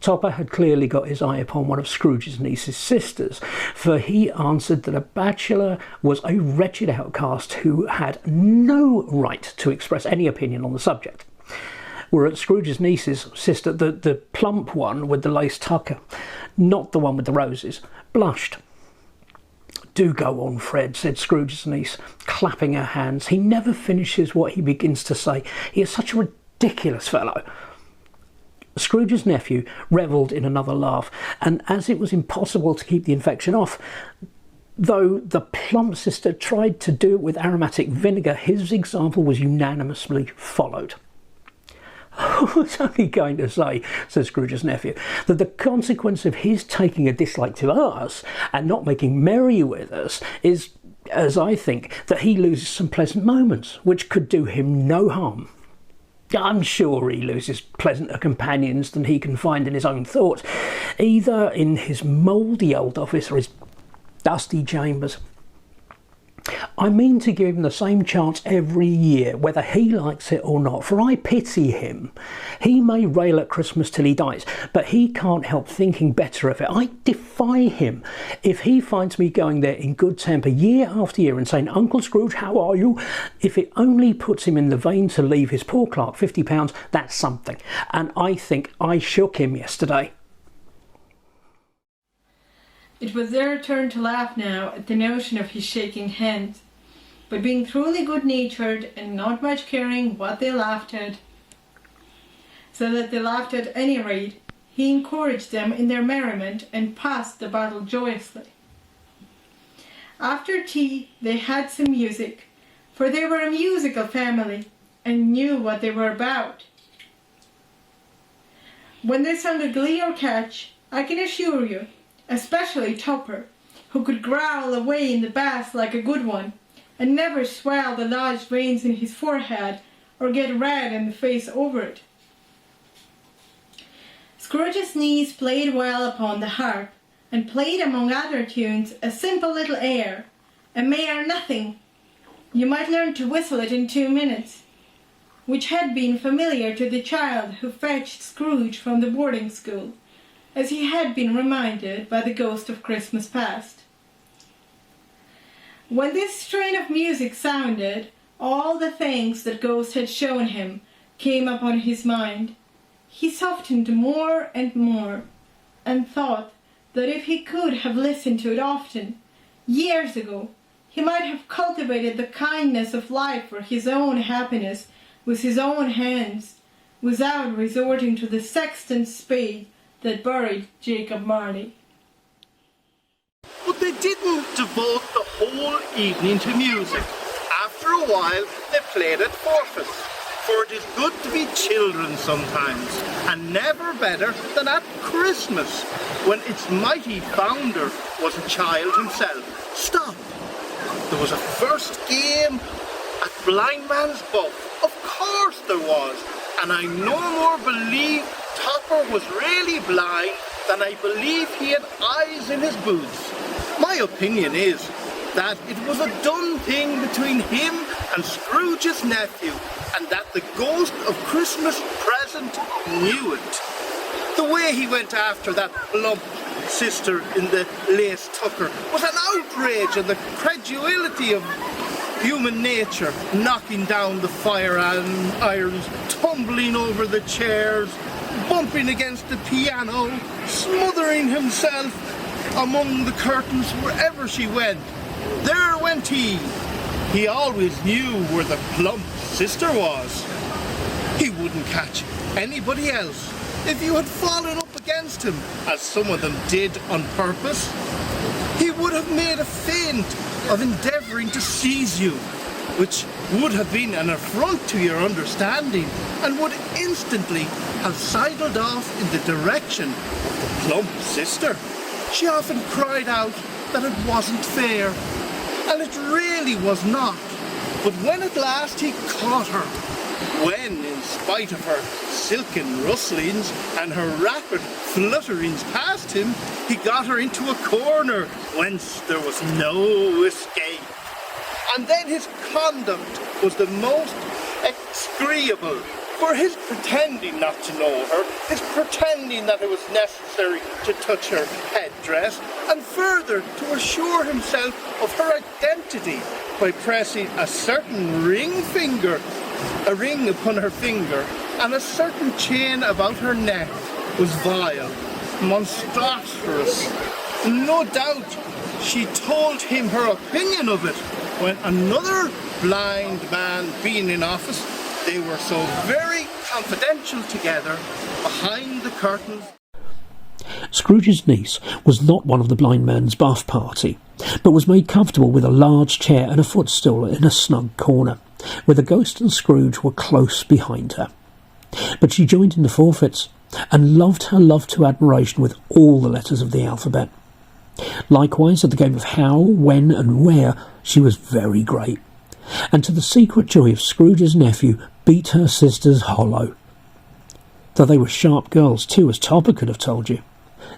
Topper had clearly got his eye upon one of Scrooge's niece's sisters, for he answered that a bachelor was a wretched outcast who had no right to express any opinion on the subject. Whereas Scrooge's niece's sister, the plump one with the lace tucker, not the one with the roses, blushed. Do go on, Fred, said Scrooge's niece, clapping her hands. He never finishes what he begins to say. He is such a ridiculous fellow. Scrooge's nephew revelled in another laugh, and as it was impossible to keep the infection off, though the plump sister tried to do it with aromatic vinegar, his example was unanimously followed. I was only going to say, said Scrooge's nephew, that the consequence of his taking a dislike to us and not making merry with us is, as I think, that he loses some pleasant moments, which could do him no harm. I'm sure he loses pleasanter companions than he can find in his own thoughts, either in his mouldy old office or his dusty chambers. I mean to give him the same chance every year, whether he likes it or not, for I pity him. He may rail at Christmas till he dies, but he can't help thinking better of it. I defy him. If he finds me going there in good temper year after year and saying, Uncle Scrooge, how are you? If it only puts him in the vein to leave his poor clerk £50, that's something. And I think I shook him yesterday. It was their turn to laugh now at the notion of his shaking hands, but being truly good-natured and not much caring what they laughed at, so that they laughed at any rate, he encouraged them in their merriment and passed the bottle joyously. After tea they had some music, for they were a musical family and knew what they were about. When they sung a glee or catch, I can assure you, especially Tupper, who could growl away in the bass like a good one, and never swell the large veins in his forehead or get red in the face over it. Scrooge's niece played well upon the harp, and played among other tunes a simple little air, a mere nothing. You might learn to whistle it in 2 minutes, which had been familiar to the child who fetched Scrooge from the boarding school, as he had been reminded by the ghost of Christmas past. When this strain of music sounded, all the things that Ghost had shown him came upon his mind. He softened more and more, and thought that if he could have listened to it often, years ago, he might have cultivated the kindness of life for his own happiness with his own hands, without resorting to the sexton's spade that buried Jacob Marley. But they didn't devote the whole evening to music. After a while, they played at forfeits, for it is good to be children sometimes, and never better than at Christmas, when its mighty founder was a child himself. Stop! There was a first game at Blind Man's Buff. Of course there was, and I no more believe Topper was really blind than I believe he had eyes in his boots. My opinion is that it was a done thing between him and Scrooge's nephew, and that the ghost of Christmas present knew it. The way he went after that plump sister in the lace tucker was an outrage on the credulity of human nature, knocking down the fire irons, tumbling over the chairs, bumping against the piano, smothering himself among the curtains wherever she went. There went he. He always knew where the plump sister was. He wouldn't catch anybody else if you had fallen up against him, as some of them did on purpose. He would have made a feint of endeavouring to seize you, which would have been an affront to your understanding, and would instantly have sidled off in the direction of the plump sister. She often cried out that it wasn't fair, and it really was not. But when at last he caught her, when, in spite of her silken rustlings and her rapid flutterings past him, he got her into a corner whence there was no escape. And then his conduct was the most execrable, for his pretending not to know her, his pretending that it was necessary to touch her headdress, and further to assure himself of her identity by pressing a certain ring upon her finger, and a certain chain about her neck, was vile, monstrous. No doubt she told him her opinion of it, when another blind man being in office, they were so very confidential together behind the curtains. Scrooge's niece was not one of the blind man's bath party, but was made comfortable with a large chair and a footstool in a snug corner, where the ghost and Scrooge were close behind her. But she joined in the forfeits, and loved her love to admiration with all the letters of the alphabet. Likewise, at the game of how, when, and where, she was very great, and to the secret joy of Scrooge's nephew, beat her sisters hollow. Though they were sharp girls too, as Topper could have told you.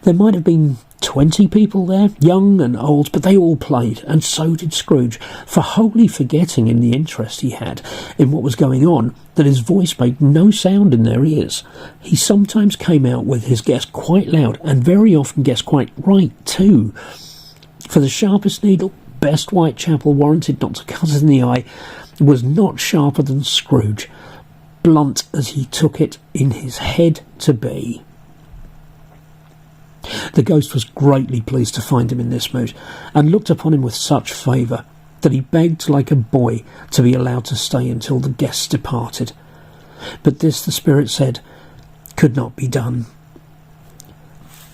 There might have been 20 people there, young and old, but they all played, and so did Scrooge, for wholly forgetting in the interest he had in what was going on, that his voice made no sound in their ears. He sometimes came out with his guess quite loud, and very often guessed quite right too. For the sharpest needle, best Whitechapel warranted not to cut in the eye, was not sharper than Scrooge, blunt as he took it in his head to be. The ghost was greatly pleased to find him in this mood, and looked upon him with such favour, that he begged like a boy to be allowed to stay until the guests departed. But this, the spirit said, could not be done.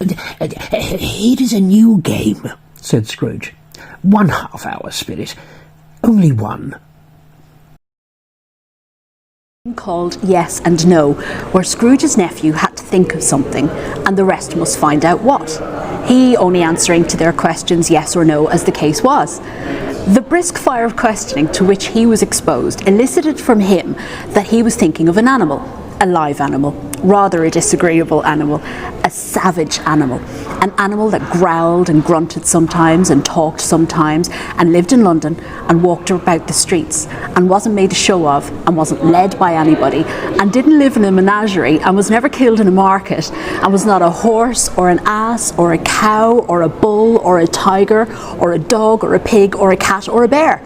"It is a new game," said Scrooge. "1 half-hour, Spirit. Only one." Called Yes and No, where Scrooge's nephew had to think of something and the rest must find out what. He only answering to their questions yes or no as the case was. The brisk fire of questioning to which he was exposed elicited from him that he was thinking of an animal, a live animal, rather a disagreeable animal, a savage animal, an animal that growled and grunted sometimes and talked sometimes and lived in London and walked about the streets and wasn't made a show of and wasn't led by anybody and didn't live in a menagerie and was never killed in a market and was not a horse or an ass or a cow or a bull or a tiger or a dog or a pig or a cat or a bear.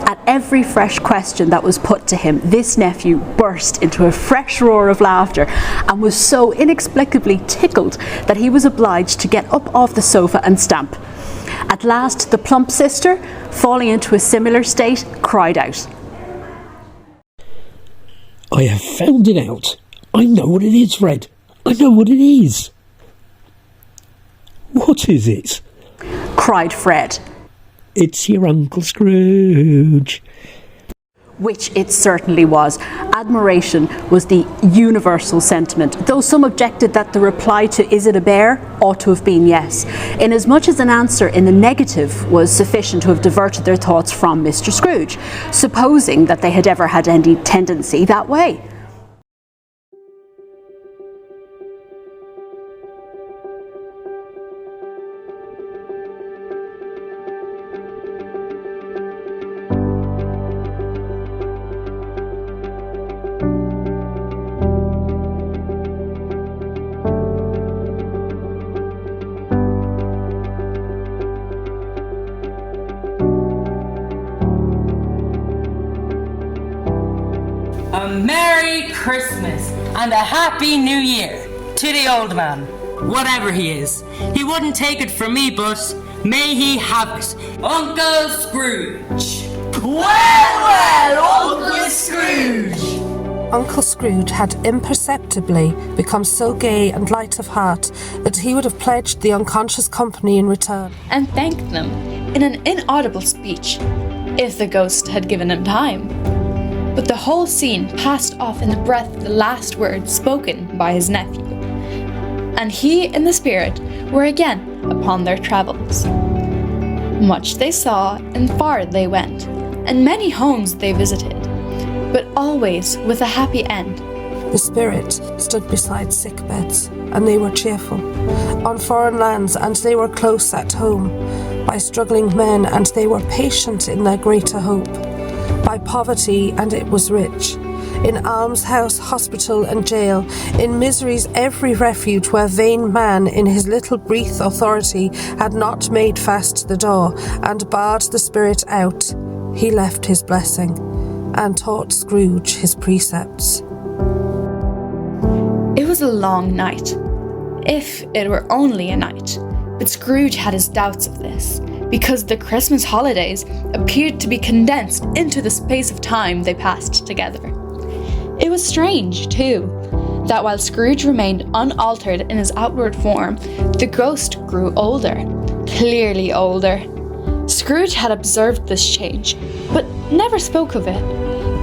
At every fresh question that was put to him, this nephew burst into a fresh roar of laughter and was so inexplicably tickled that he was obliged to get up off the sofa and stamp. At last, the plump sister, falling into a similar state, cried out, "I have found it out. I know what it is, Fred. I know what it is." "What is it?" cried Fred. "It's your Uncle Scrooge." Which it certainly was. Admiration was the universal sentiment, though some objected that the reply to "Is it a bear?" ought to have been yes, inasmuch as an answer in the negative was sufficient to have diverted their thoughts from Mr. Scrooge, supposing that they had ever had any tendency that way. A Merry Christmas and a Happy New Year to the old man, whatever he is. He wouldn't take it from me, but may he have it. Uncle Scrooge. Well, Uncle Scrooge. Uncle Scrooge had imperceptibly become so gay and light of heart that he would have pledged the unconscious company in return. And thanked them in an inaudible speech, if the ghost had given him time. But the whole scene passed off in the breath of the last words spoken by his nephew, and he and the spirit were again upon their travels. Much they saw, and far they went, and many homes they visited, but always with a happy end. The spirit stood beside sick beds, and they were cheerful. On foreign lands, and they were close at home. By struggling men, and they were patient in their greater hope. By poverty, and it was rich. In almshouse, hospital, and jail, in misery's every refuge where vain man in his little brief authority had not made fast the door, and barred the spirit out, he left his blessing, and taught Scrooge his precepts. It was a long night, if it were only a night, but Scrooge had his doubts of this, because the Christmas holidays appeared to be condensed into the space of time they passed together. It was strange, too, that while Scrooge remained unaltered in his outward form, the ghost grew older, clearly older. Scrooge had observed this change, but never spoke of it,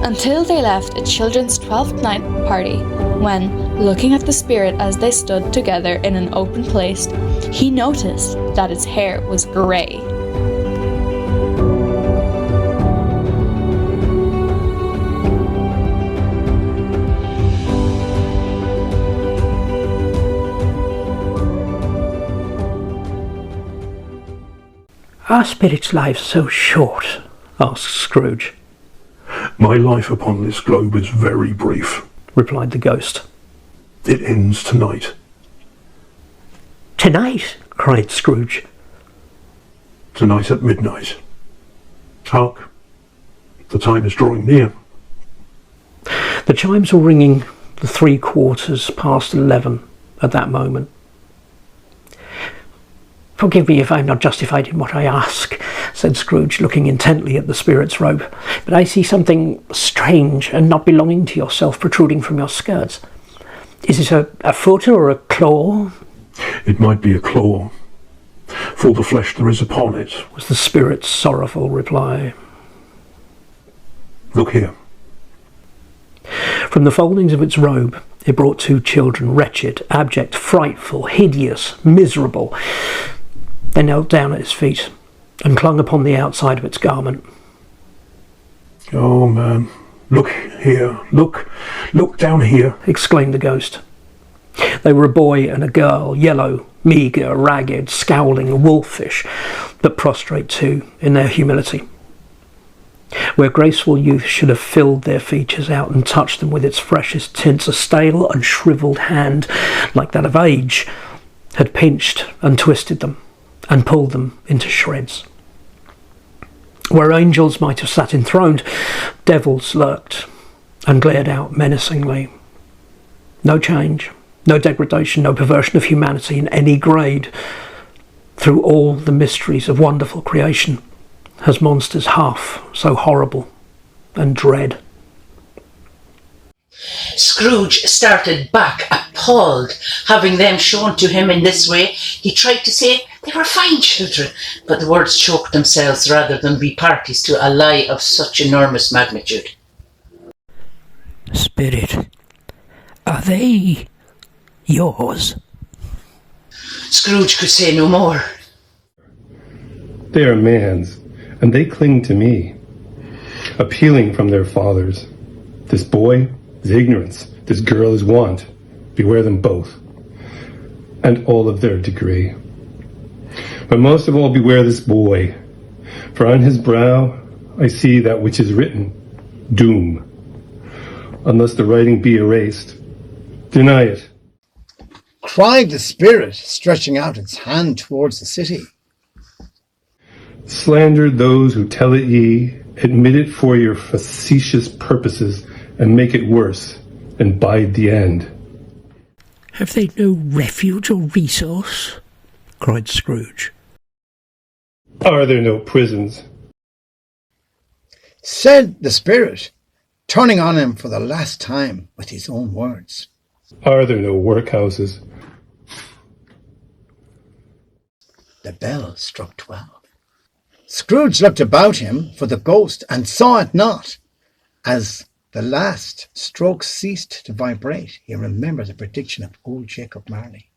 until they left a children's 12th night party, when, looking at the spirit as they stood together in an open place, he noticed that its hair was grey. "Are spirits' lives so short?" asked Scrooge. "My life upon this globe is very brief," replied the ghost. "It ends tonight." "Tonight?" cried Scrooge. "Tonight at midnight. Hark, the time is drawing near." The chimes were ringing the 3/4 past 11 at that moment. Forgive me if I'm not justified in what I ask, said Scrooge, looking intently at the spirit's robe, but I see something strange and not belonging to yourself protruding from your skirts. Is it a foot or a claw? It might be a claw, for the flesh there is upon it, was the spirit's sorrowful reply. Look here. From the foldings of its robe, it brought 2 children, wretched, abject, frightful, hideous, miserable. They knelt down at its feet and clung upon the outside of its garment. Oh, man, look here, look down here, exclaimed the ghost. They were a boy and a girl, yellow, meagre, ragged, scowling, wolfish, but prostrate too in their humility. Where graceful youth should have filled their features out and touched them with its freshest tints, a stale and shrivelled hand, like that of age, had pinched and twisted them and pulled them into shreds. Where angels might have sat enthroned, devils lurked and glared out menacingly. No change, no degradation, no perversion of humanity in any grade. Through all the mysteries of wonderful creation, has monsters half so horrible and dread. Scrooge started back, appalled, having them shown to him in this way. He tried to say they were fine children, but the words choked themselves rather than be parties to a lie of such enormous magnitude. Spirit, are they yours? Scrooge could say no more. They are man's, and they cling to me, appealing from their fathers. This boy is ignorance, this girl is want. Beware them both, and all of their degree. But most of all, beware this boy, for on his brow I see that which is written, doom. Unless the writing be erased, deny it. Cried the spirit, stretching out its hand towards the city. Slander those who tell it ye, admit it for your facetious purposes, and make it worse, and bide the end. Have they no refuge or resource? Cried Scrooge. Are there no prisons? Said the spirit, turning on him for the last time with his own words. Are there no workhouses? The bell struck 12. Scrooge looked about him for the ghost and saw it not. As the last stroke ceased to vibrate, he remembered the prediction of old Jacob Marley,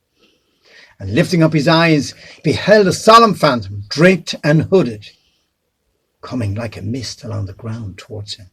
and lifting up his eyes, beheld a solemn phantom, draped and hooded, coming like a mist along the ground towards him.